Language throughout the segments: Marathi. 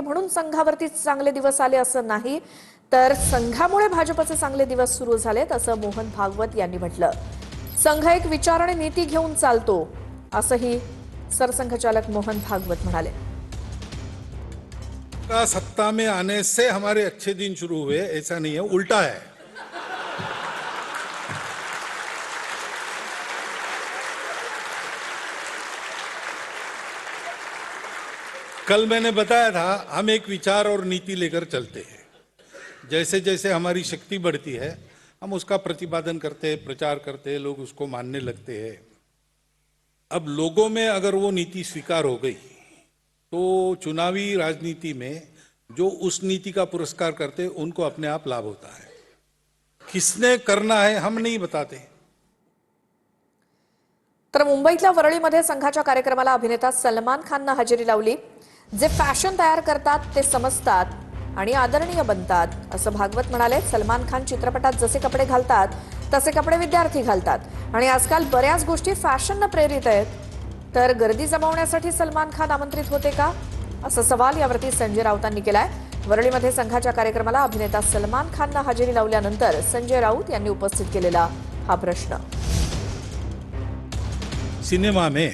म्हणून संघावरती चांगले दिवस आले असं नाही, तर संघामुळे भाजपचे चांगले दिवस सुरू झालेत असं मोहन भागवत यांनी म्हटलं. संघ एक विचार आणि नीती घेऊन चालतो असंही सरसंघचालक मोहन भागवत म्हणाले. सत्ता में आने से हमारे अच्छे दिन शुरू हुए, ऐसा नहीं है, उल्टा है. कल मैंने बताया था हम एक विचार और नीति लेकर चलते हैं. जैसे जैसे हमारी शक्ति बढ़ती है हम उसका प्रतिपादन करते हैं, प्रचार करते हैं, लोग उसको मानने लगते हैं. अब लोगों में अगर वो नीति स्वीकार हो गई तो चुनावी राजनीति में जो उस नीति का पुरस्कार करते हैं उनको अपने आप लाभ होता है. किसने करना है हम नहीं बताते. तर मुंबईतल्या वरळीमध्ये संघाच्या कार्यक्रमाला अभिनेता सलमान खाननं हजेरी लावली. जे फॅशन तयार करतात ते समजतात आणि आदरणीय बनतात असं भागवत म्हणाले. सलमान खान चित्रपटात जसे कपडे घालतात तसे कपडे विद्यार्थी घालतात आणि आजकाल बऱ्याच गोष्टी फॅशनने प्रेरित आहेत. तर गर्दी जमवण्यासाठी सलमान खान आमंत्रित होते का असा सवाल यावरती संजय राऊतांनी केलाय. वरळीमध्ये संघाच्या कार्यक्रमाला अभिनेता सलमान खाननं हजेरी लावल्यानंतर संजय राऊत यांनी उपस्थित केलेला हा प्रश्न. सिनेमा में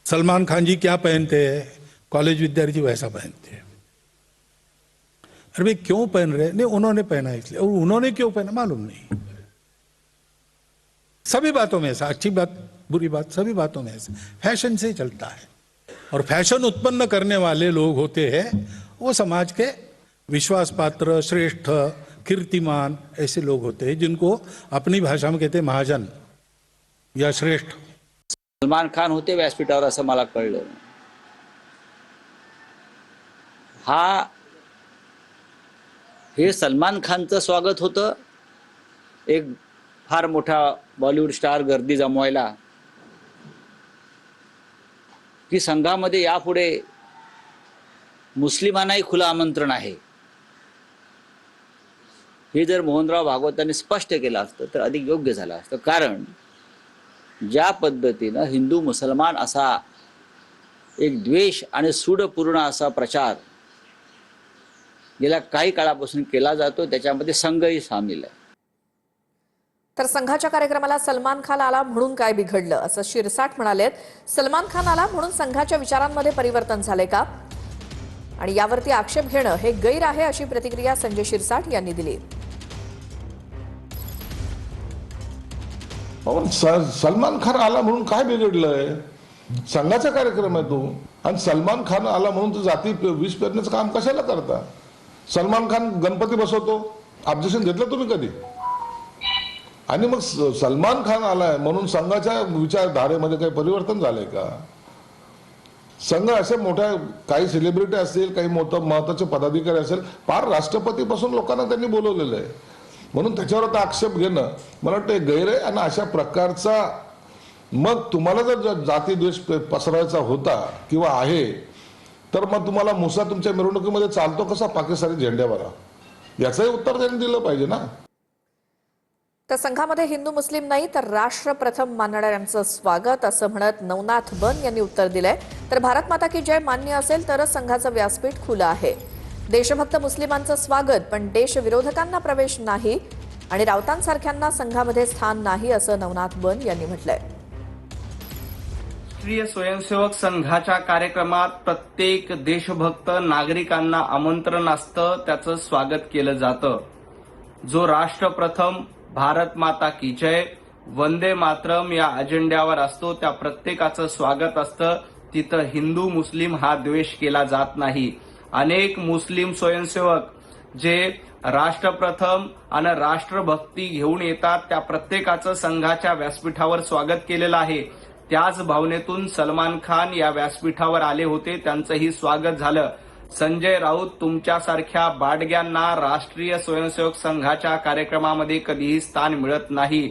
सलमान खान जी क्या पहनते हैं, कॉलेज विद्यार्थी वैसा पहनते हैं. अरे भाई क्यों पहन रहे? नहीं, उन्होंने पहना इसलिए. और उन्होंने क्यों पहना मालूम नहीं. सभी बातों में ऐसा, अच्छी बात बुरी बात सभी बातों में ऐसा फैशन से चलता है. और फैशन उत्पन्न करने वाले लोग होते हैं वो समाज के विश्वास पात्र, श्रेष्ठ, कीर्तिमान ऐसे लोग होते हैं जिनको अपनी भाषा में कहते हैं महाजन या श्रेष्ठ. सलमान खान होते व्यासपीठावर असं मला कळलं. हे सलमान खानचं स्वागत होतं. एक फार मोठा बॉलिवूड स्टार गर्दी जमवायला की संघामध्ये यापुढे मुस्लिमांनाही खुलं आमंत्रण आहे. हे जर मोहनराव भागवतांनी स्पष्ट केलं असतं तर अधिक योग्य झालं असतं. कारण ज्या पद्धतीनं हिंदू मुसलमान असा एक द्वेष आणि सूडपूर्ण असा प्रचार गेल्या काही काळापासून केला जातो त्याच्यामध्ये संघही सामील आहे. तर संघाच्या कार्यक्रमाला सलमान खान आला म्हणून काय बिघडलं असं शिरसाट म्हणालेत. सलमान खान आला म्हणून संघाच्या विचारांमध्ये परिवर्तन झाले का आणि यावरती आक्षेप घेणं हे गैर आहे अशी प्रतिक्रिया संजय शिरसाट यांनी दिली. सलमान खान आला म्हणून काय बिघडलंय? संघाचा कार्यक्रम आहे तो. आणि सलमान खान आला म्हणून तर जाती विष पेरण्याचं काम कशाला करता? सलमान खान गणपती बसवतो, ऑब्जेक्शन घेतलं तुम्ही कधी? आणि मग सलमान खान आलाय म्हणून संघाच्या विचारधारेमध्ये काही परिवर्तन झालंय का? संघ असे मोठ्या काही सेलिब्रिटी असतील, काही महत्वाचे पदाधिकारी असेल, पार राष्ट्रपतीपासून लोकांना त्यांनी बोलवलेलं आहे. म्हणून त्याच्यावर आता आक्षेप घेणं मला वाटतं गैर आहे. आणि अशा प्रकारचा मग तुम्हाला जर जाती द्वेष पसरवायचा होता किंवा आहे तर मग तुम्हाला मुसा तुमच्या मिरवणुकीमध्ये चालतो कसा पाकिस्तानी झेंड्यावर? याचंही उत्तर त्यांनी दिलं पाहिजे ना. तर संघामध्ये हिंदू मुस्लिम नाही तर राष्ट्र प्रथम मानणाऱ्यांचं स्वागत असं म्हणत नवनाथ बन यांनी उत्तर दिलंय. तर भारत माता की जय मान्य असेल तरच संघाचं व्यासपीठ खुलं आहे. देशभक्त मुस्लिमांचं स्वागत पण देशविरोधकांना प्रवेश नाही आणि राऊतांसारख्यांना संघामध्ये स्थान नाही असं नवनाथ बन यांनी म्हटलंय. राष्ट्रीय स्वयंसेवक संघाच्या कार्यक्रमात प्रत्येक देशभक्त नागरिकांना आमंत्रण असतं, त्याचं स्वागत केलं जातं. जो राष्ट्रप्रथम, भारत माता की जय, वंदे मातरम या अजेंड्यावर असतो त्या प्रत्येकाचं स्वागत असतं. तिथं हिंदू मुस्लिम हा द्वेष केला जात नाही. अनेक मुस्लिम स्वयंसेवक जे राष्ट्रप्रथम आणि राष्ट्रभक्ती घेऊन येतात त्या प्रत्येकाचं संघाच्या व्यासपीठावर स्वागत केलेलं आहे. त्याच भावनेतून सलमान खान या व्यासपीठावर आले होते, त्यांचंही स्वागत झालं. संजय राऊत तुमच्यासारख्या बाडग्यांना राष्ट्रीय स्वयंसेवक संघाच्या कार्यक्रमामध्ये कधीही स्थान मिळत नाही.